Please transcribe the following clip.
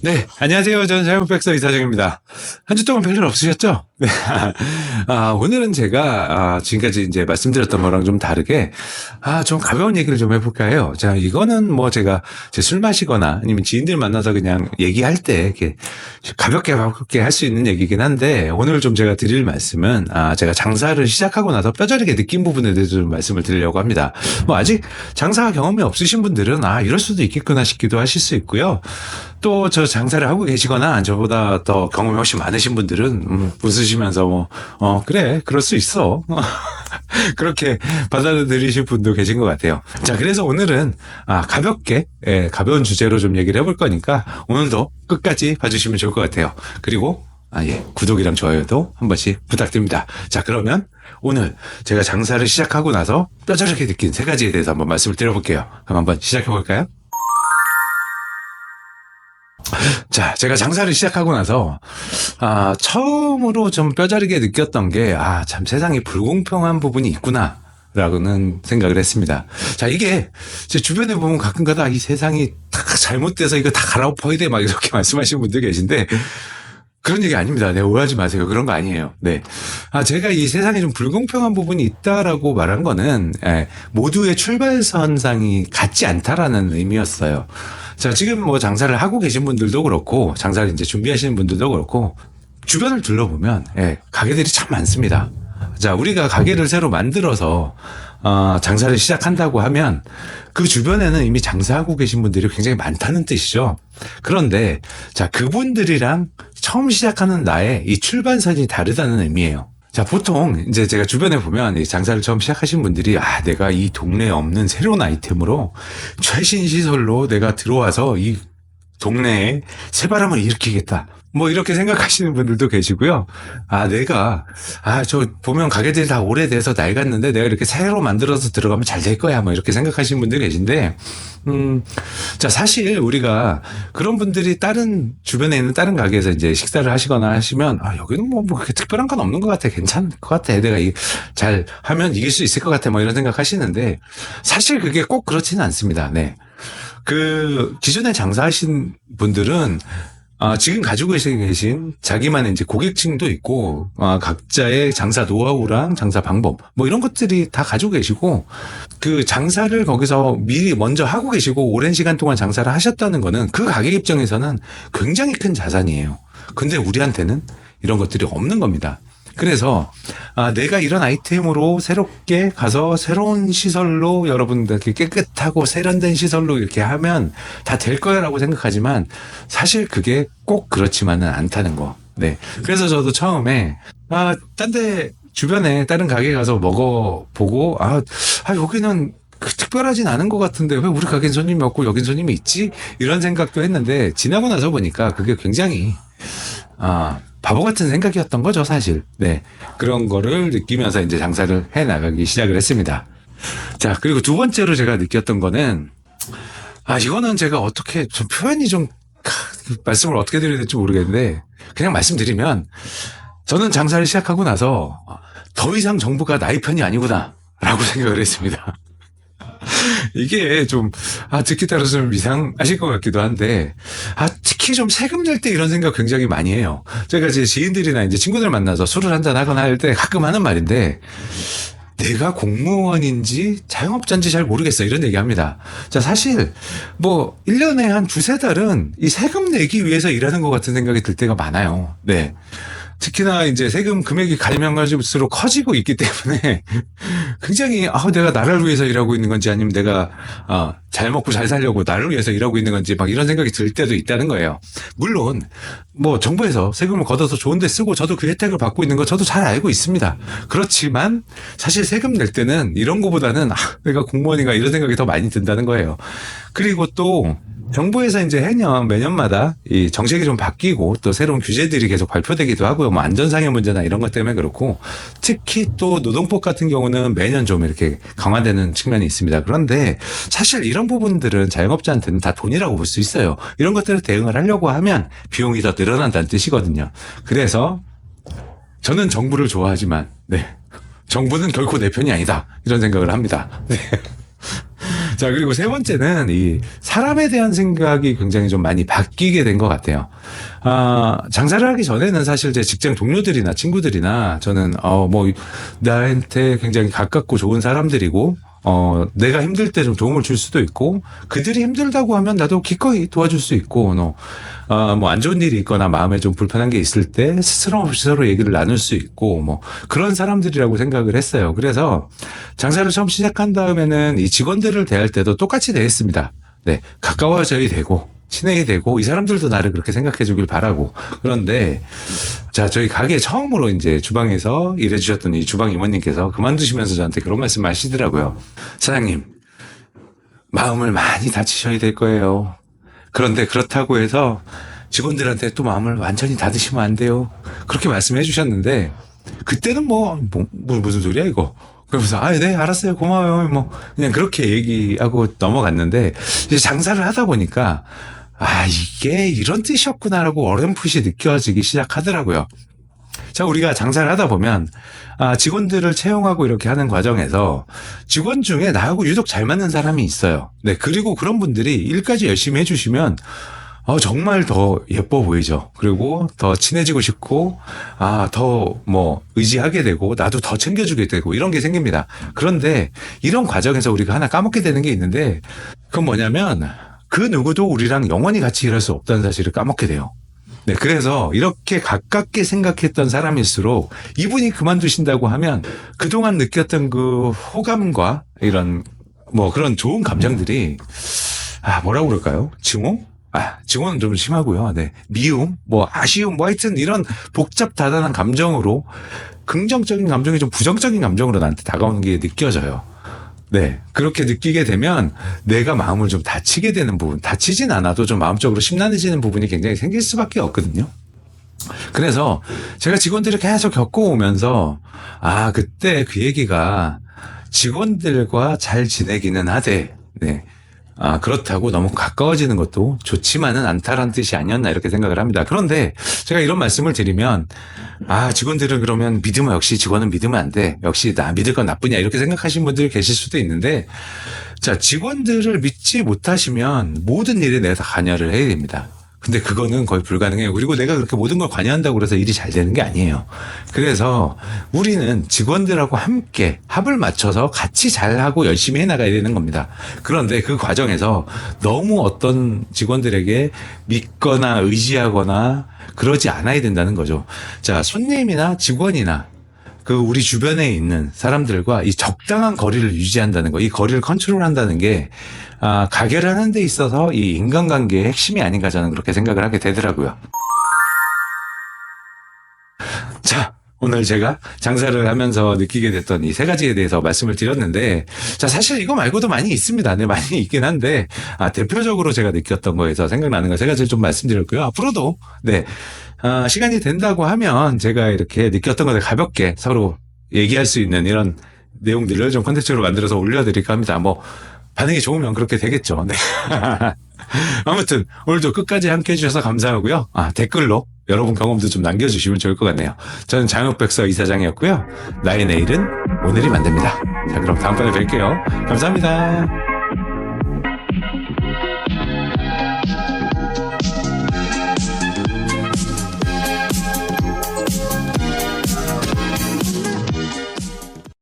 네, 안녕하세요. 저는 자연백서 이사장입니다. 한 주 동안 별일 없으셨죠? 네. 오늘은 제가, 지금까지 이제 말씀드렸던 거랑 좀 다르게, 좀 가벼운 얘기를 좀 해볼까 해요. 자, 이거는 뭐 제가 술 마시거나 아니면 지인들 만나서 그냥 얘기할 때 이렇게 가볍게 할 수 있는 얘기긴 한데, 오늘 좀 제가 드릴 말씀은, 제가 장사를 시작하고 나서 뼈저리게 느낀 부분에 대해서 좀 말씀을 드리려고 합니다. 뭐 아직 장사 경험이 없으신 분들은, 이럴 수도 있겠구나 싶기도 하실 수 있고요. 또 저 장사를 하고 계시거나 저보다 더 경험이 훨씬 많으신 분들은 웃으시면서 그래 그럴 수 있어 그렇게 받아들이실 분도 계신 것 같아요. 자, 그래서 오늘은 가볍게 가벼운 주제로 좀 얘기를 해볼 거니까 오늘도 끝까지 봐주시면 좋을 것 같아요. 그리고 구독이랑 좋아요도 한 번씩 부탁드립니다. 자, 그러면 오늘 제가 장사를 시작하고 나서 뼈저리게 느낀 세 가지에 대해서 한번 말씀을 드려볼게요. 그럼 한번 시작해 볼까요? 자, 제가 장사를 시작하고 나서, 처음으로 좀 뼈저리게 느꼈던 게, 참 세상에 불공평한 부분이 있구나, 라고는 생각을 했습니다. 자, 이게, 제 주변에 보면 가끔가다 이 세상이 다 잘못돼서 이거 다 갈아엎어야 돼, 막 이렇게 말씀하시는 분들 계신데, 그런 얘기 아닙니다. 네, 오해하지 마세요. 그런 거 아니에요. 네. 제가 이 세상에 좀 불공평한 부분이 있다라고 말한 거는, 모두의 출발선상이 같지 않다라는 의미였어요. 자, 지금 뭐 장사를 하고 계신 분들도 그렇고, 장사를 이제 준비하시는 분들도 그렇고, 주변을 둘러보면, 가게들이 참 많습니다. 자, 우리가 가게를 새로 만들어서, 장사를 시작한다고 하면, 그 주변에는 이미 장사하고 계신 분들이 굉장히 많다는 뜻이죠. 그런데, 자, 그분들이랑 처음 시작하는 나의 이 출발선이 다르다는 의미예요. 자, 보통 이제 제가 주변에 보면 이 장사를 처음 시작하신 분들이 내가 이 동네에 없는 새로운 아이템으로 최신 시설로 내가 들어와서 이 동네에 새바람을 일으키겠다. 뭐 이렇게 생각하시는 분들도 계시고요. 저 보면 가게들이 다 오래돼서 낡았는데 내가 이렇게 새로 만들어서 들어가면 잘 될 거야. 뭐 이렇게 생각하시는 분들 계신데, 자, 사실 우리가 그런 분들이 주변에 있는 다른 가게에서 이제 식사를 하시거나 하시면, 여기는 뭐 그렇게 특별한 건 없는 것 같아. 괜찮을 것 같아. 내가 잘 하면 이길 수 있을 것 같아. 뭐 이런 생각 하시는데, 사실 그게 꼭 그렇지는 않습니다. 네. 기존에 장사하신 분들은 지금 가지고 계신 자기만의 이제 고객층도 있고, 각자의 장사 노하우랑 장사 방법, 뭐 이런 것들이 다 가지고 계시고, 그 장사를 거기서 미리 먼저 하고 계시고, 오랜 시간 동안 장사를 하셨다는 거는 그 가게 입장에서는 굉장히 큰 자산이에요. 근데 우리한테는 이런 것들이 없는 겁니다. 그래서 내가 이런 아이템으로 새롭게 가서 새로운 시설로 여러분들 깨끗하고 세련된 시설로 이렇게 하면 다 될 거야라고 생각하지만 사실 그게 꼭 그렇지만은 않다는 거. 네. 그래서 저도 처음에 딴 데 주변에 다른 가게 가서 먹어보고 여기는 특별하진 않은 것 같은데 왜 우리 가게는 손님이 없고 여긴 손님이 있지? 이런 생각도 했는데 지나고 나서 보니까 그게 굉장히 바보 같은 생각이었던 거죠, 사실. 네. 그런 거를 느끼면서 이제 장사를 해 나가기 시작을 했습니다. 자, 그리고 두 번째로 제가 느꼈던 거는, 이거는 제가 어떻게, 말씀을 어떻게 드려야 될지 모르겠는데, 그냥 말씀드리면, 저는 장사를 시작하고 나서, 더 이상 정부가 나의 편이 아니구나, 라고 생각을 했습니다. 이게 좀, 듣기 따라서 좀 이상하실 것 같기도 한데, 특히 좀 세금 낼 때 이런 생각 굉장히 많이 해요. 제가 이제 지인들이나 이제 친구들 만나서 술을 한잔 하거나 할 때 가끔 하는 말인데, 내가 공무원인지 자영업자인지 잘 모르겠어. 이런 얘기 합니다. 자, 사실, 1년에 한 두세 달은 이 세금 내기 위해서 일하는 것 같은 생각이 들 때가 많아요. 네. 특히나 이제 세금 금액이 가면 갈수록 커지고 있기 때문에 굉장히 내가 나를 위해서 일하고 있는 건지 아니면 내가 잘 먹고 잘 살려고 나를 위해서 일하고 있는 건지 막 이런 생각이 들 때도 있다는 거예요. 물론 정부에서 세금을 걷어서 좋은 데 쓰고 저도 그 혜택을 받고 있는 거 저도 잘 알고 있습니다. 그렇지만 사실 세금 낼 때는 이런 거보다는 내가 공무원인가 이런 생각이 더 많이 든다는 거예요. 그리고 또 정부에서 이제 매년마다 이 정책이 좀 바뀌고 또 새로운 규제들이 계속 발표되기도 하고요. 안전상의 문제나 이런 것 때문에 그렇고 특히 또 노동법 같은 경우는 매년 좀 이렇게 강화되는 측면이 있습니다. 그런데 사실 이런 부분들은 자영업자한테는 다 돈이라고 볼 수 있어요. 이런 것들을 대응을 하려고 하면 비용이 더 늘어난다는 뜻이거든요. 그래서 저는 정부를 좋아하지만 정부는 결코 내 편이 아니다. 이런 생각을 합니다. 네. 자, 그리고 세 번째는 이 사람에 대한 생각이 굉장히 좀 많이 바뀌게 된 것 같아요. 장사를 하기 전에는 사실 제 직장 동료들이나 친구들이나 저는, 나한테 굉장히 가깝고 좋은 사람들이고, 내가 힘들 때 좀 도움을 줄 수도 있고, 그들이 힘들다고 하면 나도 기꺼이 도와줄 수 있고, 안 좋은 일이 있거나 마음에 좀 불편한 게 있을 때 스스럼 없이 서로 얘기를 나눌 수 있고, 그런 사람들이라고 생각을 했어요. 그래서 장사를 처음 시작한 다음에는 이 직원들을 대할 때도 똑같이 대했습니다. 네. 가까워져야 되고, 친해야 되고, 이 사람들도 나를 그렇게 생각해 주길 바라고. 그런데, 자, 저희 가게 처음으로 이제 주방에서 일해 주셨던 이 주방 이모님께서 그만두시면서 저한테 그런 말씀 하시더라고요. 사장님, 마음을 많이 다치셔야 될 거예요. 그런데 그렇다고 해서 직원들한테 또 마음을 완전히 닫으시면 안 돼요. 그렇게 말씀해 주셨는데, 그때는 무슨 소리야, 이거. 그러면서, 네, 알았어요. 고마워요. 그냥 그렇게 얘기하고 넘어갔는데, 이제 장사를 하다 보니까, 이게 이런 뜻이었구나라고 어렴풋이 느껴지기 시작하더라고요. 자, 우리가 장사를 하다 보면, 직원들을 채용하고 이렇게 하는 과정에서 직원 중에 나하고 유독 잘 맞는 사람이 있어요. 네, 그리고 그런 분들이 일까지 열심히 해주시면, 정말 더 예뻐 보이죠. 그리고 더 친해지고 싶고, 더 의지하게 되고, 나도 더 챙겨주게 되고, 이런 게 생깁니다. 그런데 이런 과정에서 우리가 하나 까먹게 되는 게 있는데, 그건 뭐냐면, 그 누구도 우리랑 영원히 같이 일할 수 없다는 사실을 까먹게 돼요. 네, 그래서 이렇게 가깝게 생각했던 사람일수록 이분이 그만두신다고 하면 그동안 느꼈던 그 호감과 이런 그런 좋은 감정들이 뭐라고 그럴까요? 증오? 증오는 좀 심하고요. 네. 미움, 아쉬움, 하여튼 이런 복잡 다단한 감정으로 긍정적인 감정이 좀 부정적인 감정으로 나한테 다가오는 게 느껴져요. 네. 그렇게 느끼게 되면 내가 마음을 좀 다치게 되는 부분, 다치진 않아도 좀 마음적으로 심란해지는 부분이 굉장히 생길 수밖에 없거든요. 그래서 제가 직원들을 계속 겪어오면서, 그때 그 얘기가 직원들과 잘 지내기는 하되, 네. 그렇다고 너무 가까워지는 것도 좋지만은 않다라는 뜻이 아니었나 이렇게 생각을 합니다. 그런데 제가 이런 말씀을 드리면 직원들은 그러면 역시 직원은 믿으면 안 돼. 역시 나 믿을 건 나쁘냐 이렇게 생각하시는 분들이 계실 수도 있는데 자, 직원들을 믿지 못하시면 모든 일에 내가 다 관여를 해야 됩니다. 근데 그거는 거의 불가능해요. 그리고 내가 그렇게 모든 걸 관여한다고 해서 일이 잘 되는 게 아니에요. 그래서 우리는 직원들하고 함께 합을 맞춰서 같이 잘하고 열심히 해나가야 되는 겁니다. 그런데 그 과정에서 너무 어떤 직원들에게 믿거나 의지하거나 그러지 않아야 된다는 거죠. 자, 손님이나 직원이나 그 우리 주변에 있는 사람들과 이 적당한 거리를 유지한다는 거, 이 거리를 컨트롤한다는 게 가게를 하는 데 있어서 이 인간관계의 핵심이 아닌가 저는 그렇게 생각을 하게 되더라고요. 자, 오늘 제가 장사를 하면서 느끼게 됐던 이 세 가지에 대해서 말씀을 드렸는데, 자, 사실 이거 말고도 많이 있습니다. 네, 많이 있긴 한데, 대표적으로 제가 느꼈던 거에서 생각나는 거 세 가지를 좀 말씀드렸고요. 앞으로도, 네, 시간이 된다고 하면 제가 이렇게 느꼈던 것을 가볍게 서로 얘기할 수 있는 이런 내용들을 좀 콘텐츠로 만들어서 올려드릴까 합니다. 반응이 좋으면 그렇게 되겠죠. 네. 아무튼 오늘도 끝까지 함께 해주셔서 감사하고요. 댓글로 여러분 경험도 좀 남겨주시면 좋을 것 같네요. 저는 장혁백서 이사장이었고요. 나의 내일은 오늘이 만듭니다. 자, 그럼 다음번에 뵐게요. 감사합니다.